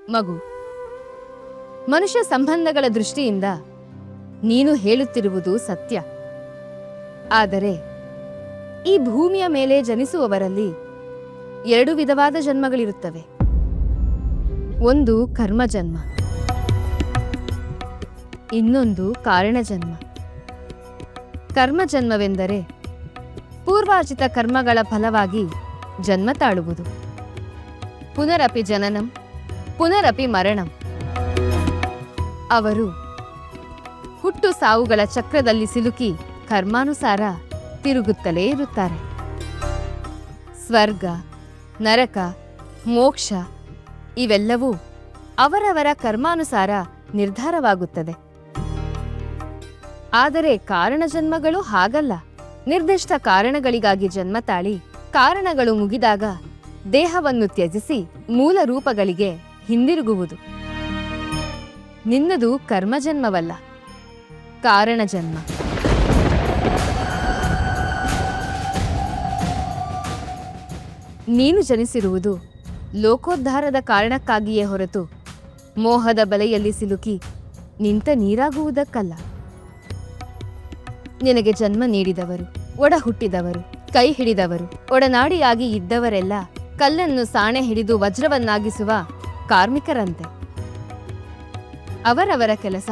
ಮಗು, ಮನುಷ್ಯ ಸಂಬಂಧಗಳ ದೃಷ್ಟಿಯಿಂದ ನೀನು ಹೇಳುತ್ತಿರುವುದು ಸತ್ಯ. ಆದರೆ ಈ ಭೂಮಿಯ ಮೇಲೆ ಜನಿಸುವವರಲ್ಲಿ 2 ವಿಧವಾದ ಜನ್ಮಗಳಿರುತ್ತವೆ. ಒಂದು ಕರ್ಮ ಜನ್ಮ, ಇನ್ನೊಂದು ಕಾರಣ ಜನ್ಮ. ಕರ್ಮ ಜನ್ಮವೆಂದರೆ ಪೂರ್ವಾರ್ಜಿತ ಕರ್ಮಗಳ ಫಲವಾಗಿ ಜನ್ಮ ತಾಳುವುದು. ಪುನರಪಿ ಜನನಂ ಪುನರಪಿ ಮರಣಂ. ಅವರು ಹುಟ್ಟು ಸಾವುಗಳ ಚಕ್ರದಲ್ಲಿ ಸಿಲುಕಿ ಕರ್ಮಾನುಸಾರ ತಿರುಗುತ್ತಲೇ ಇರುತ್ತಾರೆ. ಸ್ವರ್ಗ, ನರಕ, ಮೋಕ್ಷ ಇವೆಲ್ಲವೂ ಅವರವರ ಕರ್ಮಾನುಸಾರ ನಿರ್ಧಾರವಾಗುತ್ತದೆ. ಆದರೆ ಕಾರಣ ಜನ್ಮಗಳು ಹಾಗಲ್ಲ. ನಿರ್ದಿಷ್ಟ ಕಾರಣಗಳಿಗಾಗಿ ಜನ್ಮ ತಾಳಿ ಕಾರಣಗಳು ಮುಗಿದಾಗ ದೇಹವನ್ನು ತ್ಯಜಿಸಿ ಮೂಲ ರೂಪಗಳಿಗೆ ಹಿಂದಿರುಗುವುದು. ನಿನ್ನದು ಕರ್ಮಜನ್ಮವಲ್ಲ, ಕಾರಣ ಜನ್ಮ. ನೀನು ಜನಿಸಿರುವುದು ಲೋಕೋದ್ಧಾರದ ಕಾರಣಕ್ಕಾಗಿಯೇ ಹೊರತು ಮೋಹದ ಬಲೆಯಲ್ಲಿ ಸಿಲುಕಿ ನಿಂತ ನೀರಾಗುವುದಕ್ಕಲ್ಲ. ನಿನಗೆ ಜನ್ಮ ನೀಡಿದವರು, ಒಡ ಹುಟ್ಟಿದವರು, ಕೈ ಹಿಡಿದವರು, ಒಡನಾಡಿಯಾಗಿ ಇದ್ದವರೆಲ್ಲ ಕಲ್ಲನ್ನು ಸಾಣೆ ಹಿಡಿದು ವಜ್ರವನ್ನಾಗಿಸುವ ಕಾರ್ಮಿಕರಂತೆ. ಅವರವರ ಕೆಲಸ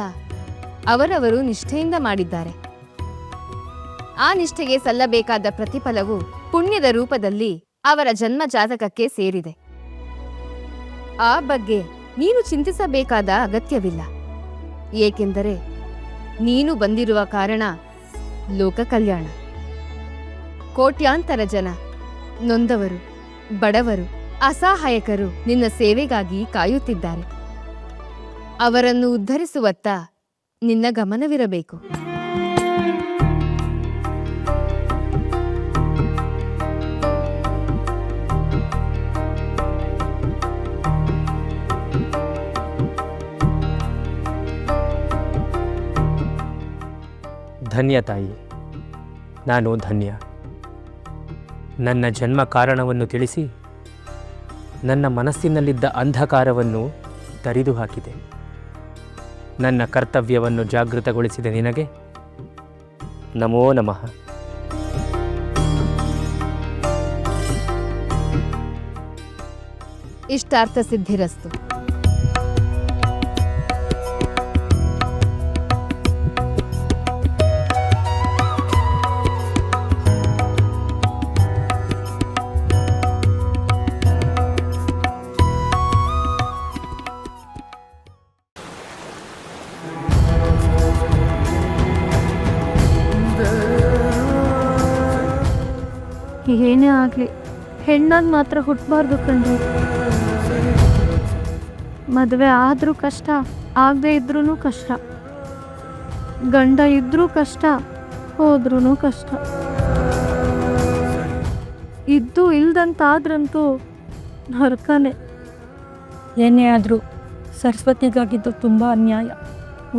ಅವರವರು ನಿಷ್ಠೆಯಿಂದ ಮಾಡಿದ್ದಾರೆ. ಆ ನಿಷ್ಠೆಗೆ ಸಲ್ಲಬೇಕಾದ ಪ್ರತಿಫಲವು ಪುಣ್ಯದ ರೂಪದಲ್ಲಿ ಅವರ ಜನ್ಮ ಜಾತಕಕ್ಕೆ ಸೇರಿದೆ. ಆ ಬಗ್ಗೆ ನೀನು ಚಿಂತಿಸಬೇಕಾದ ಅಗತ್ಯವಿಲ್ಲ. ಏಕೆಂದರೆ ನೀನು ಬಂದಿರುವ ಕಾರಣ ಲೋಕ ಕಲ್ಯಾಣ. ಕೋಟ್ಯಾಂತರ ಜನ, ನೊಂದವರು, ಬಡವರು, ಅಸಹಾಯಕರು ನಿನ್ನ ಸೇವೆಗಾಗಿ ಕಾಯುತ್ತಿದ್ದಾರೆ. ಅವರನ್ನು ಉದ್ಧರಿಸುವತ್ತ ನಿನ್ನ ಗಮನವಿರಬೇಕು. ಧನ್ಯ ತಾಯಿ, ನಾನು ಧನ್ಯ. ನನ್ನ ಜನ್ಮ ಕಾರಣವನ್ನು ತಿಳಿಸಿ ನನ್ನ ಮನಸ್ಸಿನಲ್ಲಿದ್ದ ಅಂಧಕಾರವನ್ನು ತರಿದು ಹಾಕಿದೆ. ನನ್ನ ಕರ್ತವ್ಯವನ್ನು ಜಾಗೃತಗೊಳಿಸಿದ ನಿನಗೆ ನಮೋ ನಮಃ. ಇಷ್ಟಾರ್ಥ ಸಿದ್ಧಿರಸ್ತು. ಏನೇ ಆಗಲಿ ಹೆಣ್ಣಾಗಿ ಮಾತ್ರ ಹುಟ್ಟಬಾರ್ದು ಕಣ್ರಿ. ಮದುವೆ ಆದರೂ ಕಷ್ಟ, ಆಗದೆ ಇದ್ರೂ ಕಷ್ಟ. ಗಂಡ ಇದ್ರೂ ಕಷ್ಟ, ಹೋದ್ರೂ ಕಷ್ಟ. ಇದ್ದು ಇಲ್ದಂತಾದ್ರಂತೂ ನರಕನೇ. ಏನೇ ಆದರೂ ಸರಸ್ವತಿಗಾಗಿದ್ದು ತುಂಬ ಅನ್ಯಾಯ.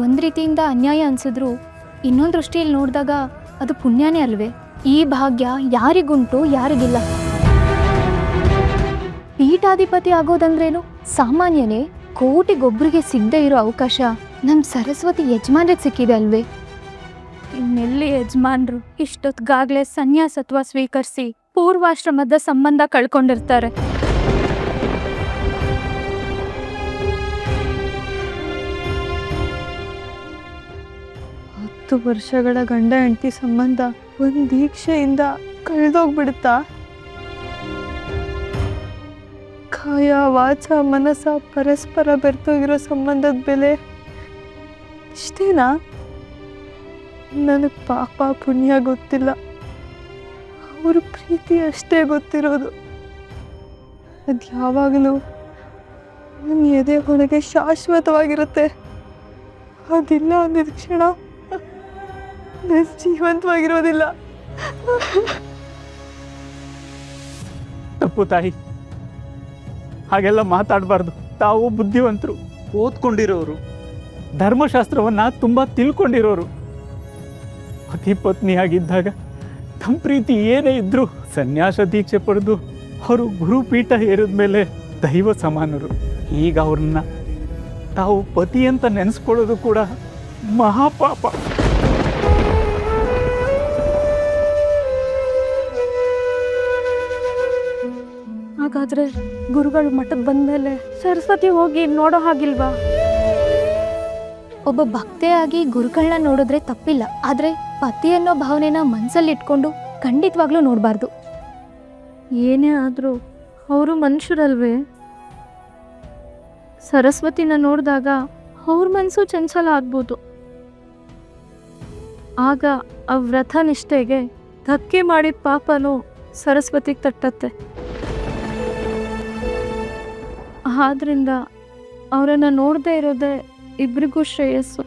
ಒಂದು ರೀತಿಯಿಂದ ಅನ್ಯಾಯ ಅನಿಸಿದ್ರು ಇನ್ನೊಂದು ದೃಷ್ಟಿಯಲ್ಲಿ ನೋಡಿದಾಗ ಅದು ಪುಣ್ಯನೇ ಅಲ್ವೇ? ಈ ಭಾಗ್ಯ ಯಾರಿಗುಂಟು, ಯಾರಿಗಿಲ್ಲ. ಪೀಠಾಧಿಪತಿ ಆಗೋದಂದ್ರೇನು ಸಾಮಾನ್ಯನೇ. ಕೋಟಿಗೊಬ್ಬರಿಗೆ ಸಿಗದೆ ಇರೋ ಅವಕಾಶ ನಮ್ಮ ಸರಸ್ವತಿ ಯಜಮಾನ್ರಿಗೆ ಸಿಕ್ಕಿದೆ ಅಲ್ವೇ? ಇನ್ನೆಲ್ಲಿ ಯಜಮಾನ್ರು ಇಷ್ಟೊತ್ತಿಗಾಗಲೇ ಸನ್ಯಾಸತ್ವ ಸ್ವೀಕರಿಸಿ ಪೂರ್ವಾಶ್ರಮದ ಸಂಬಂಧ ಕಳ್ಕೊಂಡಿರ್ತಾರೆ. ಹತ್ತು ವರ್ಷಗಳ ಗಂಡ ಹೆಂಡತಿ ಸಂಬಂಧ ಒಂದು ದೀಕ್ಷೆಯಿಂದ ಕಳೆದೋಗ್ಬಿಡುತ್ತಾ? ಕಾಯ ವಾಚ ಮನಸ್ಸ ಪರಸ್ಪರ ಬೆರ್ತೋಗಿರೋ ಸಂಬಂಧದ ಬೆಲೆ ಇಷ್ಟೇನಾ? ನನಗೆ ಪಾಪ ಪುಣ್ಯ ಗೊತ್ತಿಲ್ಲ, ಅವ್ರ ಪ್ರೀತಿ ಅಷ್ಟೇ ಗೊತ್ತಿರೋದು. ಅದು ಯಾವಾಗಲೂ ನನ್ನ ಎದೆ ಒಳಗೆ ಶಾಶ್ವತವಾಗಿರುತ್ತೆ. ಅದಿಲ್ಲ ಅಂದಿದ ಕ್ಷಣ ನಾನು ಜೀವಂತವಾಗಿರೋದಿಲ್ಲ. ತಪ್ಪು ತಾಯಿ, ಹಾಗೆಲ್ಲ ಮಾತಾಡಬಾರ್ದು. ತಾವು ಬುದ್ಧಿವಂತರು, ಓದ್ಕೊಂಡಿರೋರು, ಧರ್ಮಶಾಸ್ತ್ರವನ್ನು ತುಂಬ ತಿಳ್ಕೊಂಡಿರೋರು. ಪತಿ ಪತ್ನಿಯಾಗಿದ್ದಾಗ ತಮ್ಮ ಪ್ರೀತಿ ಏನೇ ಇದ್ದರೂ ಸನ್ಯಾಸ ದೀಕ್ಷೆ ಪಡೆದು ಅವರು ಗುರುಪೀಠ ಏರಿದ ಮೇಲೆ ದೈವ ಸಮಾನರು. ಈಗ ಅವ್ರನ್ನ ತಾವು ಪತಿ ಅಂತ ನೆನೆಸ್ಕೊಳ್ಳೋದು ಕೂಡ ಮಹಾಪಾಪ. ಹಾಗಾದ್ರೆ ಗುರುಗಳು ಮಠಕ್ಕೆ ಬಂದಮೇಲೆ ಸರಸ್ವತಿ ಹೋಗಿ ನೋಡೋ ಹಾಗಿಲ್ವಾ? ಒಬ್ಬ ಭಕ್ತೆಯಾಗಿ ಗುರುಗಳನ್ನ ನೋಡಿದ್ರೆ ತಪ್ಪಿಲ್ಲ, ಆದರೆ ಪತಿ ಅನ್ನೋ ಭಾವನೆನ ಮನಸ್ಸಲ್ಲಿಟ್ಕೊಂಡು ಖಂಡಿತವಾಗ್ಲೂ ನೋಡಬಾರ್ದು. ಏನೇ ಆದರೂ ಅವರು ಮನುಷ್ಯರಲ್ವೇ? ಸರಸ್ವತಿನ ನೋಡಿದಾಗ ಅವ್ರ ಮನಸ್ಸು ಚಂಚಲ ಆಗ್ಬೋದು. ಆಗ ಆ ವ್ರತ ನಿಷ್ಠೆಗೆ ಧಕ್ಕೆ ಮಾಡಿದ ಪಾಪನೂ ಸರಸ್ವತಿಗೆ ತಟ್ಟತ್ತೆ. ಆದ್ರಿಂದ ಅವರನ್ನು ನೋಡದೇ ಇರೋದೇ ಇಬ್ಬರಿಗೂ ಶ್ರೇಯಸ್ಸು.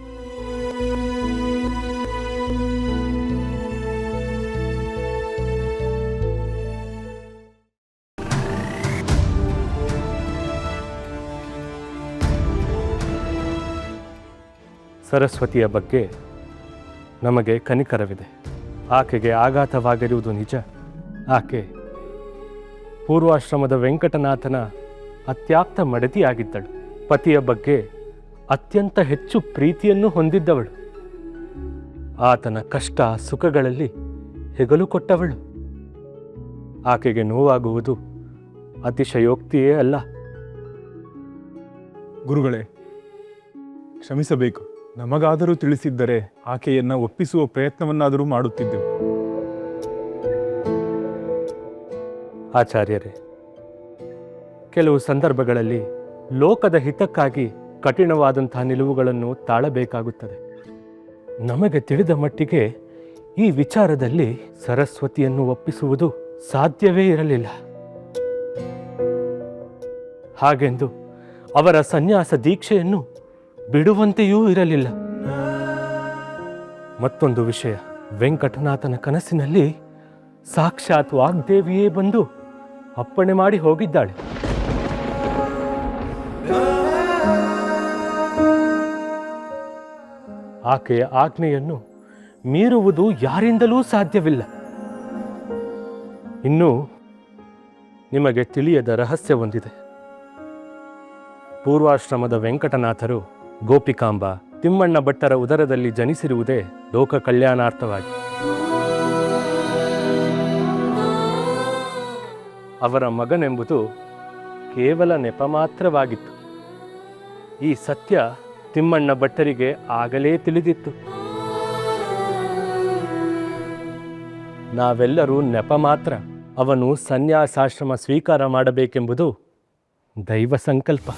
ಸರಸ್ವತಿಯ ಬಗ್ಗೆ ನಮಗೆ ಕನಿಕರವಿದೆ. ಆಕೆಗೆ ಆಘಾತವಾಗಿರುವುದು ನಿಜ. ಆಕೆ ಪೂರ್ವಾಶ್ರಮದ ವೆಂಕಟನಾಥನ ಅತ್ಯಾಪ್ತ ಮಡದಿಯಾಗಿದ್ದಳು. ಪತಿಯ ಬಗ್ಗೆ ಅತ್ಯಂತ ಹೆಚ್ಚು ಪ್ರೀತಿಯನ್ನು ಹೊಂದಿದ್ದವಳು. ಆತನ ಕಷ್ಟ ಸುಖಗಳಲ್ಲಿ ಹೆಗಲು ಕೊಟ್ಟವಳು. ಆಕೆಗೆ ನೋವಾಗುವುದು ಅತಿಶಯೋಕ್ತಿಯೇ ಅಲ್ಲ. ಗುರುಗಳೇ, ಕ್ಷಮಿಸಬೇಕು. ನಮಗಾದರೂ ತಿಳಿಸಿದ್ದರೆ ಆಕೆಯನ್ನು ಒಪ್ಪಿಸುವ ಪ್ರಯತ್ನವನ್ನಾದರೂ ಮಾಡುತ್ತಿದ್ದೆವು. ಆಚಾರ್ಯರೇ, ಕೆಲವು ಸಂದರ್ಭಗಳಲ್ಲಿ ಲೋಕದ ಹಿತಕ್ಕಾಗಿ ಕಠಿಣವಾದಂತಹ ನಿಲುವುಗಳನ್ನು ತಾಳಬೇಕಾಗುತ್ತದೆ. ನಮಗೆ ತಿಳಿದ ಮಟ್ಟಿಗೆ ಈ ವಿಚಾರದಲ್ಲಿ ಸರಸ್ವತಿಯನ್ನು ಒಪ್ಪಿಸುವುದು ಸಾಧ್ಯವೇ ಇರಲಿಲ್ಲ. ಹಾಗೆಂದು ಅವರ ಸನ್ಯಾಸ ದೀಕ್ಷೆಯನ್ನು ಬಿಡುವಂತೆಯೂ ಇರಲಿಲ್ಲ. ಮತ್ತೊಂದು ವಿಷಯ, ವೆಂಕಟನಾಥನ ಕನಸಿನಲ್ಲಿ ಸಾಕ್ಷಾತ್ ವಾಗ್ದೇವಿಯೇ ಬಂದು ಅಪ್ಪಣೆ ಮಾಡಿ ಹೋಗಿದ್ದಾಳೆ. ಆಕೆಯ ಆಜ್ಞೆಯನ್ನು ಮೀರುವುದು ಯಾರಿಂದಲೂ ಸಾಧ್ಯವಿಲ್ಲ. ಇನ್ನು ನಿಮಗೆ ತಿಳಿಯದ ರಹಸ್ಯ ಹೊಂದಿದೆ. ಪೂರ್ವಾಶ್ರಮದ ವೆಂಕಟನಾಥರು ಗೋಪಿಕಾಂಬ ತಿಮ್ಮಣ್ಣ ಭಟ್ಟರ ಉದರದಲ್ಲಿ ಜನಿಸಿರುವುದೇ ಲೋಕ ಕಲ್ಯಾಣಾರ್ಥವಾಗಿ. ಅವರ ಮಗನೆಂಬುದು ಕೇವಲ ನೆಪ ಮಾತ್ರವಾಗಿತ್ತು. ಈ ಸತ್ಯ ತಿಮ್ಮಣ್ಣ ಭಟ್ಟರಿಗೆ ಆಗಲೇ ತಿಳಿದಿತ್ತು. ನಾವೆಲ್ಲರೂ ನೆಪ ಮಾತ್ರ. ಅವನು ಸನ್ಯಾಸಾಶ್ರಮ ಸ್ವೀಕಾರ ಮಾಡಬೇಕೆಂಬುದು ದೈವ ಸಂಕಲ್ಪ.